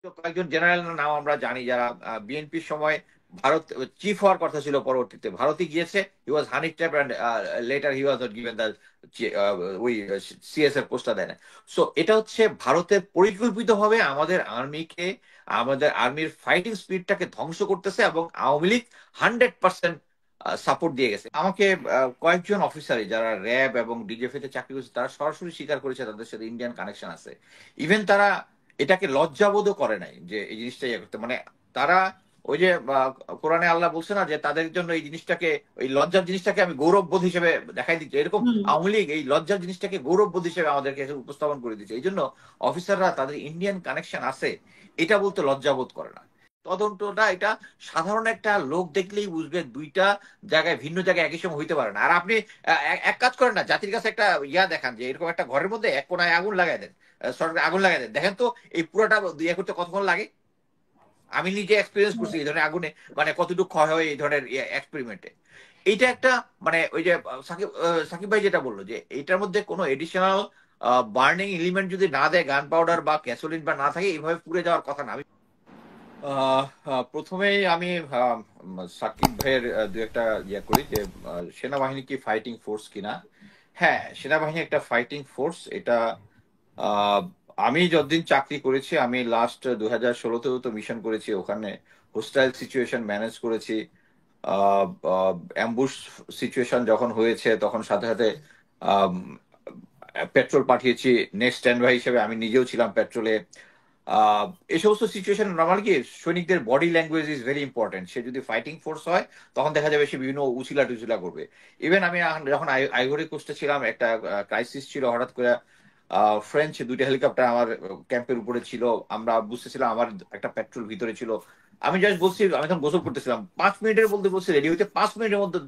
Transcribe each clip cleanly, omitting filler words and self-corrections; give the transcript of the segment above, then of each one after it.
কয়েকজন জেনারেল নাম আমরা জানি যারা বিএনপির সময় ভারত চিফ হওয়ার কথা ছিল, পরবর্তীতে ভারতে গিয়েছে। He was honey trap and later he was not given the ওই সিএস এর পোস্টটা দেয় না। সো এটা হচ্ছে ভারতের পরিকল্পিতভাবে আমাদের আর্মিকে, আমাদের আর্মির ফাইটিং স্পিডটাকে ধ্বংস করতেছে, এবং আওয়ামী লীগ 100% সাপোর্ট দিয়ে গেছে আমাকে। কয়েকজন অফিসারই যারা র্যাব এবং ডিজিএফএ তে চাকরি করেছে তারা সরাসরি স্বীকার করেছে তাদের সাথে ইন্ডিয়ান কানেকশন আছে। ইভেন তারা এটাকে লজ্জাবোধও করে নাই যে এই জিনিসটা ইয়ে করতে, মানে তারা ওই যে কোরআনে আল্লাহ বলছে না যে তাদের জন্য এই জিনিসটাকে, ওই লজ্জার জিনিসটাকে আমি গৌরববোধ হিসেবে দেখাই দিচ্ছি, এরকম হুম। আওয়ামী লীগ এই লজ্জার জিনিসটাকে গৌরববোধ হিসেবে আমাদেরকে উপস্থাপন করে দিচ্ছে। এই জন্য অফিসাররা তাদের ইন্ডিয়ান কানেকশন আছে এটা বলতে লজ্জাবোধ করে না। তদন্তটা এটা সাধারণ একটা লোক দেখলেই বুঝবে দুইটা জায়গায়, ভিন্ন জায়গায় একই সময় হইতে পারে না। আর আপনি এক কাজ করেন না, জাতির কাছে একটা ইয়া দেখান যে এরকম একটা ঘরের মধ্যে এক কোনায় আগুন লাগাই দেন, সরকার আগুন লাগাই দেন, দেখেন তো এই পুরোটা ইয়ে করতে কতক্ষণ লাগে। আমি নিজে এক্সপিরিয়েন্স করছি এই ধরনের আগুনে, মানে কতটুকু ক্ষয় হয় এই ধরনের এক্সপেরিমেন্টে। এইটা একটা মানে ওই যে সাকিব ভাই যেটা বললো যে এইটার মধ্যে কোনো এডিশনাল বার্নিং এলিমেন্ট যদি না দেয়, গান পাউডার বা গ্যাসোলিন বা না থাকে, এইভাবে পুড়ে যাওয়ার কথা না। প্রথমেই আমি সাকিব ভাইয়ের দু একটা ইয়ে করি যে সেনাবাহিনী কি ফাইটিং ফোর্স কিনা। হ্যাঁ, সেনাবাহিনী একটা ফাইটিং ফোর্স। এটা আহ, আমি যতদিন চাকরি করেছি, আমি লাস্ট 2016-তেও তো মিশন করেছি, ওখানে হোস্টাইল সিচুয়েশন ম্যানেজ করেছি। অ্যাম্বুশ সিচুয়েশন যখন হয়েছে তখন সাথে সাথে পেট্রোল পাঠিয়েছি। নেক্সট স্ট্যান্ড বাই হিসেবে আমি নিজেও ছিলাম পেট্রোলে। আহ এই সমস্ত সিচুয়েশন নর্মাল কি সৈনিকদের body language is very important. সে যদি ফাইটিং ফোর্স হয় তখন দেখা যাবে সে বিভিন্ন উচিলা টুচিলা করবে। ইভেন আমি যখন আইভরি কোস্টে ছিলাম, একটা ক্রাইসিস ছিল, হঠাৎ করে ফ্রেঞ্চ দুইটা হেলিকপ্টার আমার ক্যাম্পের উপরে ছিল। আমরা বুঝতেছিলাম আমার একটা পেট্রোল ভিতরে ছিল। আমি জাস্ট বলছি, আমি তখন গোসল করতেছিলাম, 5 মিনিটের মধ্যে বলছি রেডি হইতে, 5 মিনিটের মধ্যে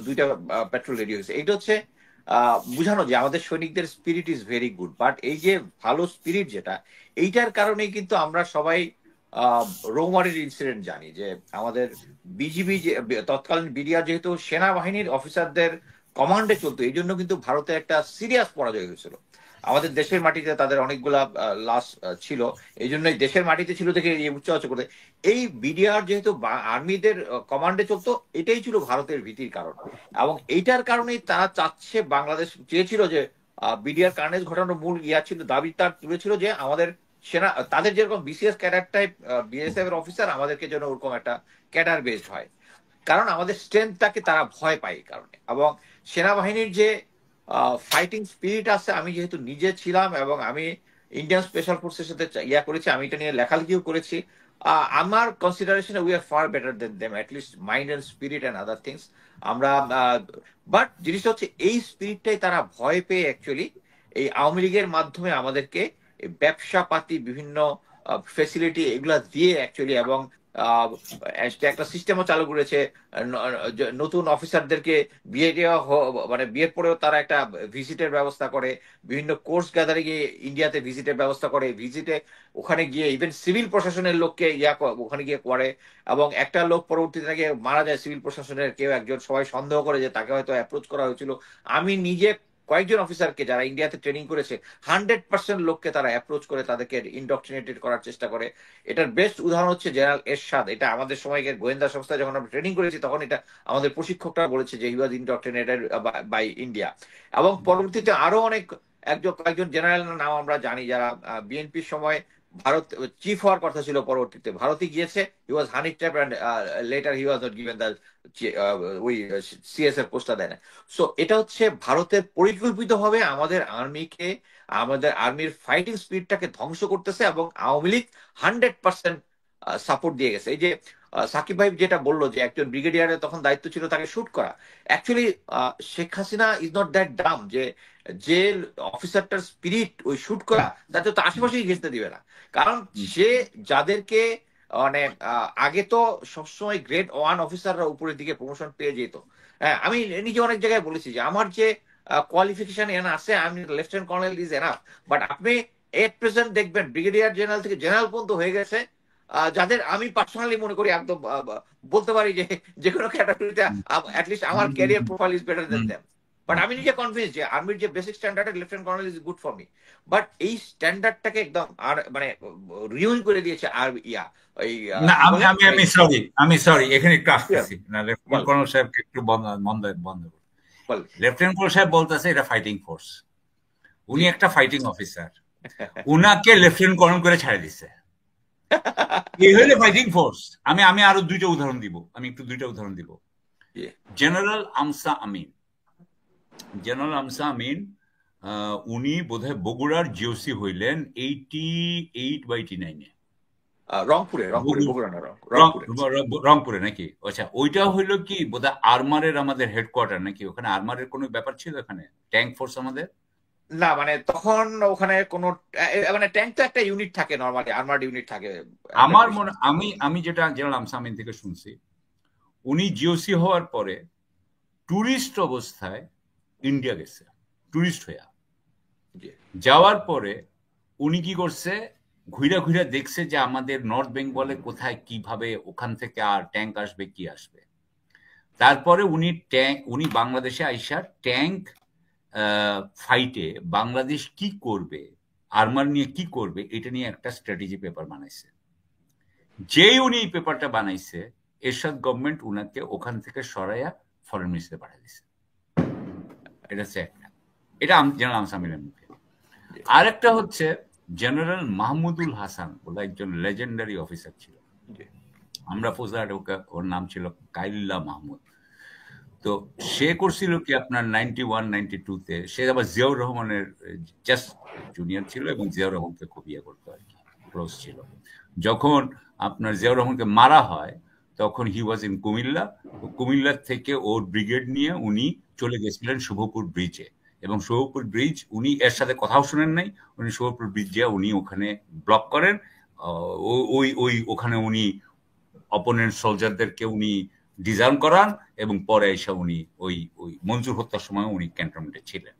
দুইটা পেট্রোল রেডি হয়েছে। এইটা হচ্ছে বুঝানো যে আমাদের সৈনিকদের spirit is very good. But এই যে ভালো স্পিরিট যেটা, এইটার কারণেই কিন্তু আমরা সবাই রৌমারির ইনসিডেন্ট জানি যে আমাদের বিজিবি যে তৎকালীন বিডিআর যেহেতু সেনাবাহিনীর অফিসারদের কমান্ডে চলতো, এই জন্য কিন্তু ভারতে একটা সিরিয়াস পরাজয় হয়েছিল। আমাদের দেশের মাটিতে তাদের অনেকগুলা লাশ ছিল, এই জন্যই দেশের মাটিতে ছিল দেখে এই উচ্চ আচ্চ করতে। এই বিডিআর যেহেতু আর্মিদের কমান্ডে চলতো, এটাই ছিল ভারতের ভীতির কারণ। এবং এইটার কারণেই তারা চাচ্ছে, বাংলাদেশ চেয়েছিল যে বিডিআর কার্নেজ ঘটানোর মূল ইয়া ছিল, দাবি তার তুলেছিল যে আমাদের সেনা, তাদের যেরকম বিসিএস ক্যাডার টাইপ বিএসএফ এর অফিসার, আমাদেরকে যেন ওরকম একটা ক্যাডার বেসড হয়। কারণ আমাদের স্ট্রেংথটাকে তারা ভয় পায় এই কারণে। এবং সেনাবাহিনীর যে ফাইটিং স্পিরিট আছে, আমি যেহেতু নিজে ছিলাম এবং আমি ইন্ডিয়ান স্পেশাল ফোর্সের সাথে ইয়া করেছি, আমি এটা নিয়ে লেখালেখিও করেছি। আমার কনসিডারেশনে we are far better than them, at least mind and spirit and other things. আমরা বাট জিনিসটা হচ্ছে এই স্পিরিটটাই তারা ভয় পেয়ে অ্যাকচুয়ালি এই আওয়ামী লীগের মাধ্যমে আমাদেরকে এই ব্যবসা পাতি বিভিন্ন ফেসিলিটি এগুলা দিয়ে অ্যাকচুয়ালি, এবং একটা সিস্টেমও চালু করেছে। নতুন অফিসারদেরকে বিয়ে দেওয়া মানে বিয়ের পরেও তারা একটা ভিজিটের ব্যবস্থা করে, বিভিন্ন কোর্স গ্যাদারিং এ ইন্ডিয়াতে ভিজিটের ব্যবস্থা করে, ভিজিটে ওখানে গিয়ে ইভেন সিভিল প্রশাসনের লোককে ওখানে গিয়ে করে। এবং একটা লোক পরবর্তীতে তাকে মারা যায়, সিভিল প্রশাসনের কেউ একজন, সবাই সন্দেহ করে যে তাকে হয়তো অ্যাপ্রোচ করা হয়েছিল। আমি নিজে কয়েকজন অফিসারকে যারা ইন্ডিয়াতে ট্রেনিং করেছে, 100% লোককে তারা অ্যাপ্রোচ করে তাদেরকে ইন্ডক্ট্রিনেটেড করার চেষ্টা করে। এটার বেস্ট উদাহরণ হচ্ছে জেনারেল এরশাদ। এটা আমাদের সময়কার গোয়েন্দা সংস্থায় যখন আমরা ট্রেনিং করেছি তখন এটা আমাদের প্রশিক্ষকরা বলেছে যে হি ওয়াজ ইন্ডক্ট্রিনেটেড বাই ইন্ডিয়া। এবং পরবর্তীতে আরো অনেক কয়েকজন জেনারেল নাম আমরা জানি যারা বিএনপির সময় ভারত চিফ হওয়ার কথা ছিল, পরবর্তীতে ভারতে গিয়েছে। He was honey trap and later he was not given the ওই সিএস এর পোস্টটা দেয় না। সো এটা হচ্ছে ভারতের পরিকল্পিতভাবে আমাদের আর্মিকে, আমাদের আর্মির ফাইটিং স্পিডটাকে ধ্বংস করতেছে, এবং আওয়ামী লীগ 100% সাপোর্ট দিয়ে গেছে। এই যে সাকিব ভাই যেটা বললো যে একজন ব্রিগেডিয়ারের তখন দায়িত্ব ছিল তাকে শুট করা। Actually Sheikh Hasina is not that Dam যে যে অফিসারটার স্পিরিট ওই শুট করা তাতে তো আশেপাশেই ঘেঁচতে দিবে না। কারণ সে যাদেরকে মানে আগে তো সবসময় গ্রেড 1 অফিসাররা উপরের দিকে প্রমোশন পেয়ে যেত। হ্যাঁ, আমি নিজে অনেক জায়গায় বলেছি যে আমার যে কোয়ালিফিকেশন এখানে আছে, আমি lieutenant colonel is enough. But আপনি এট প্রেজেন্ট দেখবেন ব্রিগেডিয়ার জেনারেল থেকে জেনারেল পর্যন্ত হয়ে গেছে, যাদের আমি পার্সোনালি মনে করি একদম বলতে পারি যে যে কোনো ক্যাটাগরিতে অ্যাটলিস্ট আমার career profile is better than them. But আমি নিজে কনভিন্স যে আর্মির যে basic standard lieutenant colonel is good for me, but এই স্ট্যান্ডার্ডটাকে একদম আর মানে রিউইন করে দিয়েছে আর ওই না, কি বলে আমি সরি এখানে একটু আসতেছি না, লেফটেন্যান্ট বল কর্নেল সাহেবকে একটু বন্ধ বন্ধ করুন। বল লেফটেন্যান্ট কর্নেল সাহেব বলতেছে এটা ফাইটিং ফোর্স, উনি জি একটা ফাইটিং অফিসার, উনাকে লেফটেন্যান্ট কর্নেল করে ছাড়ে দিচ্ছে, এই হইলে ফাইটিং ফোর্স। আমি আমি আরো দুইটা উদাহরণ দিব, আমি একটু দুইটা উদাহরণ দিব। জি জেনারেল আমসা আমিন, জেনারেল আমসা আমিন উনি বোধহয় বগুড়ার জিওসি হইলেন 88 বা 89-এ, রংপুরে রংপুরে বগুড়া না রংপুরে। রংপুরে নাকি? আচ্ছা, ওইটা হইলো কি বোধহয় আর্মারের আমাদের হেডকোয়ার্টার নাকি? ওখানে আর্মারের কোনো ব্যাপার ছিল এখানে, ট্যাঙ্ক ফোর্স আমাদের? না মানে তখন ওখানে কোনো মানে ট্যাঙ্ক তো একটা ইউনিট থাকে, নরমালি আর্মার্ড ইউনিট থাকে একটা আমার ডিভিশন। মনে আমি যেটা জেনারেল আমসা আমিন থেকে শুনছি, উনি জিওসি হওয়ার পরে টুরিস্ট অবস্থায় ইন্ডিয়া গেছে, টুরিস্ট হইয়া। যাওয়ার পরে উনি কি করছে, ঘুরা ঘুরা দেখছে যে আমাদের নর্থ বেঙ্গলে কোথায় কিভাবে ওখান থেকে আর ট্যাঙ্ক আসবে কি আসবে। তারপরে উনি বাংলাদেশে আইসা ট্যাঙ্ক ফাইটে বাংলাদেশ কি করবে, আর্মার নিয়ে কি করবে, এটা নিয়ে একটা স্ট্র্যাটেজি পেপার বানাইছে। যেই উনি এই পেপারটা বানাইছে, এরশাদ গভর্নমেন্ট উনাকে ওখান থেকে সরাইয়া ফরেন মিনিস্টারে পাঠিয়ে দিচ্ছে। এটা হচ্ছে একটা, এটা জেনারেল আমসা আমিনের মুখে। আরেকটা হচ্ছে জেনারেল মাহমুদুল হাসান বলে একজন লেজেন্ডারি অফিসার ছিল, আমরা ফৌজদার, ওর নাম ছিল কাইল্লা মাহমুদ। তো সে করছিল কি আপনার 91-92-তে, সে আবার জিয়াউর রহমানের জাস্ট জুনিয়র ছিল এবং জিয়াউর রহমানকে খুব ইয়ে করতো আর কি, ক্লোজ ছিল। যখন আপনার জিয়াউর রহমানকে মারা হয় তখন হি ওয়াজ ইন কুমিল্লা, কুমিল্লার থেকে ওর ব্রিগেড নিয়ে উনি চলে গেছিলেন শুভপুর ব্রিজে, এবং শুভপুর ব্রিজ উনি এর সাথে কথাও শুনেন নাই, উনি শুভপুর ব্রিজে উনি ওখানে ব্লক করেন, ওখানে উনি অপোনেন্ট সোলজারদেরকে উনি ডিজার্ন করান, এবং পরে এসে উনি ওই মঞ্জুর হত্যার সময় উনি ক্যান্টনমেন্টে ছিলেন,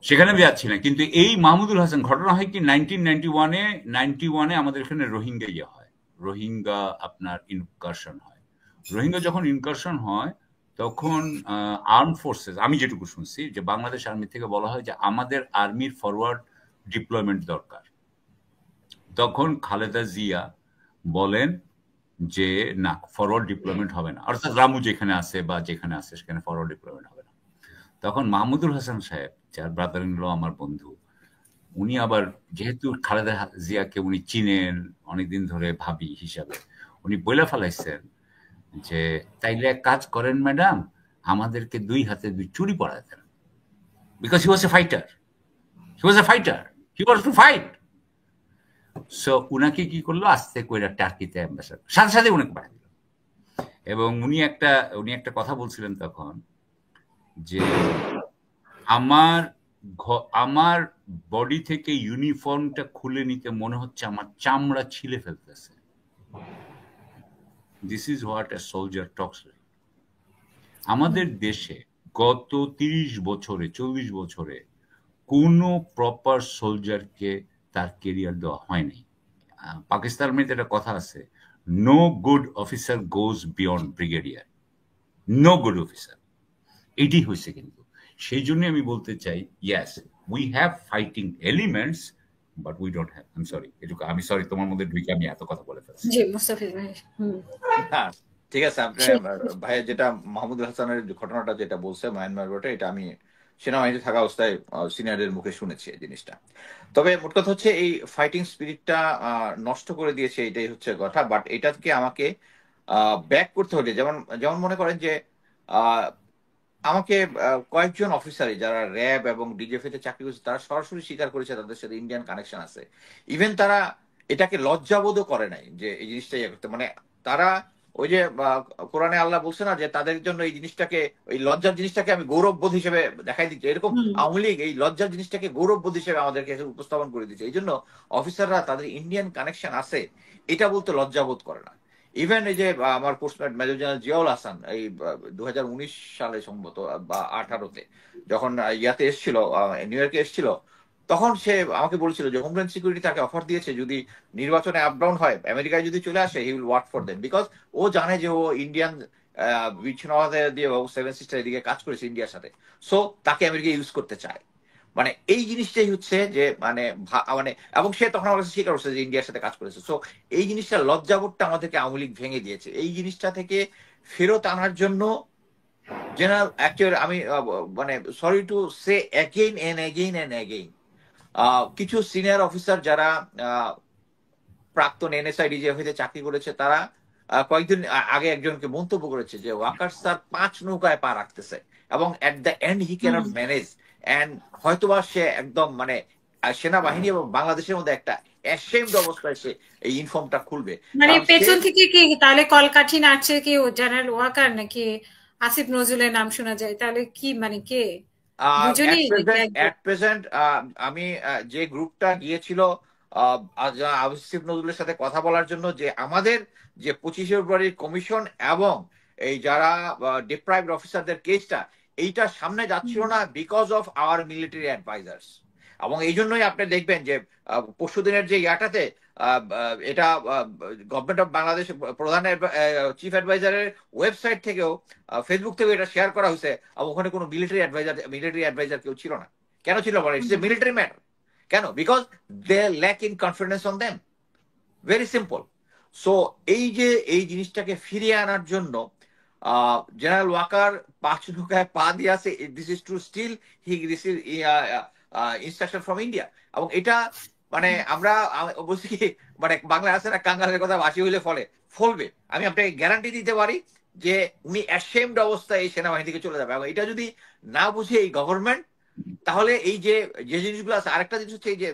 সেখানে যাচ্ছিলেন। কিন্তু এই মাহমুদুল হাসান, ঘটনা হয় কি 1991-এ আমাদের এখানে রোহিঙ্গা ইয়ে হয়, রোহিঙ্গা আপনার ইনকারশন হয়। রোহিঙ্গা যখন ইনকারশন হয় তখন আর্ম ফোর্সেস, আমি যেটুকু শুনছি যে বাংলাদেশ আর্মি থেকে বলা হয় যে আমাদের আর্মির ফরওয়ার্ড ডিপ্লয়মেন্ট দরকার। তখন খালেদা জিয়া বলেন যে না, ফরওয়ার্ড ডিপ্লয়মেন্ট হবে না, অর্থাৎ রামু যেখানে আছে বা যেখানে আছে সেখানে ফরওয়ার্ড ডিপ্লয়মেন্ট হবে না। তখন মাহমুদুল হাসান সাহেব, যার ব্রাদার ইন ল আমার বন্ধু, উনি আবার যেহেতু খালেদা জিয়াকে উনি চিনেন অনেকদিন ধরে ভাবি হিসাবে, উনি বলে ফেলাইছেন যে তাইলে এক কাজ করেন ম্যাডাম, আমাদেরকে 2 হাতে 2 চুরি পড়ায় then, because he was a fighter, he was a fighter, he was to fight. So উনাকে কি করলো, আস্তে করে টার্কিতে অ্যাম্বাসাডার, সাথে সাথে উনাকে পাঠিয়ে দিল। এবং উনি একটা কথা বলছিলেন তখন যে আমার বডি থেকে ইউনিফর্মটা খুলে নিতে মনে হচ্ছে আমার চামড়া ছিলে ফেলতেছে। This is what a soldier Tux like. আমাদের দেশে গত 30 বছরে 40 বছরে কোনো প্রপার সোলজারকে তার কেরিয়ার দেওয়া হয়নি। পাকিস্তানের মধ্যে একটা কথা আছে, no good officer goes beyond brigadier, no good officer. এটি হয়েছে। কিন্তু সেই জন্য আমি বলতে চাই, yes we have fighting elements but we don't have, আমি সরি তোমার মধ্যে ঢুকে আমি এত কথা বলে ফেলছি। জি মুস্তাফিজ ভাই, হ্যাঁ ঠিক আছে, আপনি ভাই যেটা মাহমুদুল হাসানের ঘটনাটা যেটা বলছে মায়ানমার বটে, এটা আমি সেনাবাহিনীতে থাকা অবস্থায় সিনিয়রদের মুখে শুনেছি এই জিনিসটা। তবে মোট কথা হচ্ছে এই ফাইটিং স্পিরিটটা নষ্ট করে দিয়েছে, এটাই হচ্ছে কথা। বাট এটাকে আমাকে ব্যাক করতে হলে, যেমন যেমন মনে করেন যে আমাকে কয়েকজন অফিসারই যারা র্যাব এবং ডিজিএফএ তে চাকরি করছে, তারা সরাসরি স্বীকার করেছে তাদের সাথে ইন্ডিয়ান কানেকশন আছে। ইভেন তারা এটাকে লজ্জাবোধও করে নাই যে এই জিনিসটা ইয়ে করতে, মানে তারা ওই যে কোরআনে আল্লাহ বলছে না যে তাদের জন্য এই জিনিসটাকে, ওই লজ্জার জিনিসটাকে আমি গৌরববোধ হিসেবে দেখাই দিচ্ছি, এরকম আওয়ামী লীগ এই লজ্জার জিনিসটাকে গৌরববোধ হিসেবে আমাদেরকে উপস্থাপন করে দিচ্ছে। এই জন্য অফিসাররা তাদের ইন্ডিয়ান কানেকশন আছে এটা বলতে লজ্জাবোধ করে না। ইভেন এই যে আমার পোস্টম্যাট মেজর জেনারেল জিয়াউল হাসান এই 2019 সালে সম্ভবত বা 18-তে যখন ইয়াতে এসছিল, নিউ ইয়র্কে এসছিল, তখন সে আমাকে বলছিল যে হোমল্যান্ড সিকিউরিটি তাকে অফার দিয়েছে যদি নির্বাচনে আপ ডাউন হয়, আমেরিকায় যদি চলে আসে, he will work for them, because ও জানে যে ও ইন্ডিয়ান বিচ্ছিন্ন দিয়ে সেভেন সিস্টার এদিকে কাজ করেছে ইন্ডিয়ার সাথে, সো তাকে আমেরিকা ইউজ করতে চায়। মানে এই জিনিসটাই হচ্ছে যে মানে মানে এবং সে তখন আমার কাছে স্বীকার করছে যে ইন্ডিয়ার সাথে কাজ করেছে। সো এই জিনিসটা লজ্জাবোধটা আমাদেরকে আওয়ামী লীগ ভেঙে দিয়েছে। এই জিনিসটা থেকে ফেরত আনার জন্য জেনারেল অ্যাকচুয়ালি আমি মানে sorry to say again and again and again, কিছু সিনিয়র অফিসার যারা প্রাক্তন এনএসআই ডিজিএফআই তে চাকরি করেছে তারা কয়েকদিন আগে একজনকে মন্তব্য করেছে যে ওয়াকার স্যার 5 নৌকায় পা রাখতেছে এবং at the end he can't manage, and হয়তোবা সে একদম মানে সেনাবাহিনী এবং বাংলাদেশের মধ্যে একটা অ্যাশেমড অবস্থায় সে এই ইনফর্মটা খুলবে। মানে পেছন থেকে কি তাহলে কলকাঠি নাচছে কি জেনারেল ওয়াকার নাকি আসিফ নজরুলের নাম শোনা যায়, তাহলে কি মানে কে দুজনেই? এট প্রেজেন্ট আমি যে গ্রুপটা গিয়েছিল আসিফ নজরুলের সাথে কথা বলার জন্য, যে আমাদের যে 25 ফেব্রুয়ারির কমিশন এবং এই যারা ডিপ্রাইভড অফিসারদের কেসটা এইটা সামনে যাচ্ছিল না because of our military advisers. এবং এই জন্যই আপনি দেখবেন যে পরশুদিনের যে ইয়াটাতে এটা গভর্নমেন্ট অফ বাংলাদেশ প্রধান চিফ অ্যাডভাইজারের ওয়েবসাইট থেকেও ফেসবুক থেকেও এটা শেয়ার করা হয়েছে, এবং ওখানে কোনো মিলিটারি অ্যাডভাইজার কেউ ছিল না। কেন ছিল বলে? It's a military matter. কেন? Because they lack in confidence on them, very simple. So এই যে এই জিনিসটাকে ফিরিয়ে আনার জন্য জেনারেল ওয়াকার 5 নৌকায় পা দিয়ে আছে, this is to still he receive instruction from India. এবং এটা মানে আমরা বলছি কি মানে বাংলা আছে না, কাঙ্গালের কথা বাসি হইলে ফলবে। আমি আপনাকে গ্যারান্টি দিতে পারি যে উনি অ্যাশেমড অবস্থায় এই সেনাবাহিনী থেকে চলে যাবে। এবং এটা যদি না বুঝে এই গভর্নমেন্ট, তাহলে এই যে যে জিনিসগুলো আছে। আরেকটা জিনিস হচ্ছে এই যে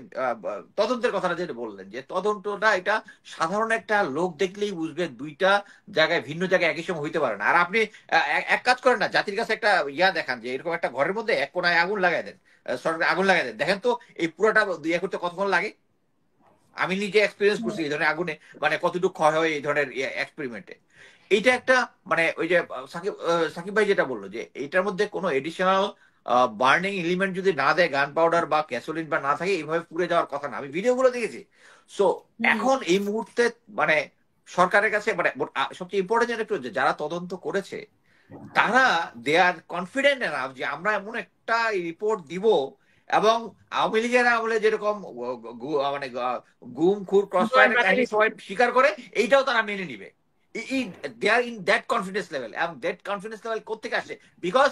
তদন্তের কথাটা যেটা বললেন, যে তদন্তটা এটা সাধারণ একটা লোক দেখলেই বুঝবে, দুইটা জায়গায় ভিন্ন জায়গায় একই সময় হইতে পারে না। আর আপনি এক কাজ করেন না, জাতির কাছে একটা ইয়া দেখান যে এরকম একটা ঘরের মধ্যে এক কোনায় আগুন লাগাই দেন, সরকার আগুন লাগাই দেন, দেখেন তো এই পুরোটা ইয়ে করতে কতক্ষণ লাগে। আমি নিজে এক্সপিরিয়েন্স করছি এই ধরনের আগুনে মানে কতটুকু ক্ষয় হয় এই ধরনের এক্সপেরিমেন্টে। এইটা একটা মানে ওই যে সাকিব ভাই যেটা বললো যে এইটার মধ্যে কোনো এডিশনাল বার্নিং এলিমেন্ট যদি না দেয়, গান পাউডার বা গ্যাসোলিন বা না থাকে, এইভাবে পুড়ে যাওয়ার কথা না। আমি ভিডিওগুলো দেখেছি। সো এখন এই মুহূর্তে মানে সরকারের কাছে মানে সবচেয়ে ইম্পর্টেন্ট যেটা একটু, যারা তদন্ত করেছে তারা দে আর কনফিডেন্ট এনাফ যে আমরা এমন একটা রিপোর্ট দিব, এবং আওয়ামী লীগের আমলে যেরকম মানে গুম খুর ক্রসফায়ার স্বীকার করে এইটাও তারা মেনে নিবে। দে আর ইন দ্যাট কনফিডেন্স লেভেল। এবং দ্যাট কনফিডেন্স লেভেল কোথেকে আসে? বিকজ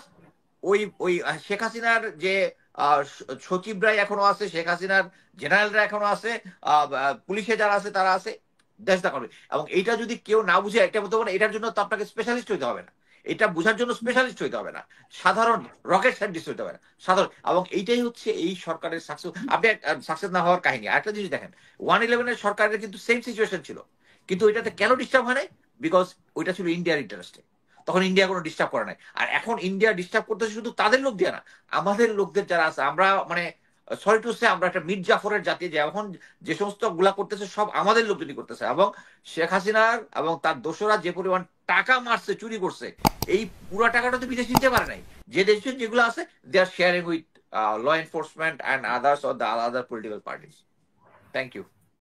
ওই শেখ হাসিনার যে সচিবরাই এখনো আছে, শেখ হাসিনার জেনারেলরা এখনো আছে, পুলিশে যারা আছে তারা আছে। এবং এইটা যদি কেউ না বুঝে, একটা বলতে পারে এটার জন্য তো আপনাকে স্পেশালিস্ট হইতে হবে না, এটা বোঝার জন্য স্পেশালিস্ট হইতে হবে না, সাধারণ রকেট সায়েন্টিস্ট হইতে হবে না, সাধারণ। এবং এইটাই হচ্ছে এই সরকারের সাকসেস। আপনি সাকসেস না হওয়ার কাহিনী। আরেকটা জিনিস দেখেন, 111 সরকারের কিন্তু সেম সিচুয়েশন ছিল, কিন্তু ওইটাতে কেন ডিস্টার্ব হয় নাই? বিকজ ওইটা ছিল ইন্ডিয়ার ইন্টারেস্টে, তখন ইন্ডিয়া কোনো ডিস্টার্ব করে নাই। আর এখন ইন্ডিয়া ডিস্টার্ব করতেছে শুধু তাদের লোক দিয়ে না, আমাদের লোকদের যারা আছে। আমরা মানে সরি টু সে আমরা একটা মির জাফরের জাতি, যে এখন যে সমস্ত গুলা করতেছে সব আমাদের লোকজনই করতেছে। এবং শেখ হাসিনার এবং তার দোসরা যে পরিমাণ টাকা মারছে, চুরি করছে, এই পুরো টাকাটা তো বিদেশ নিতে পারে নাই। যে দেশ যেগুলো আছে they are sharing with law enforcement and others or the other political parties. Thank you.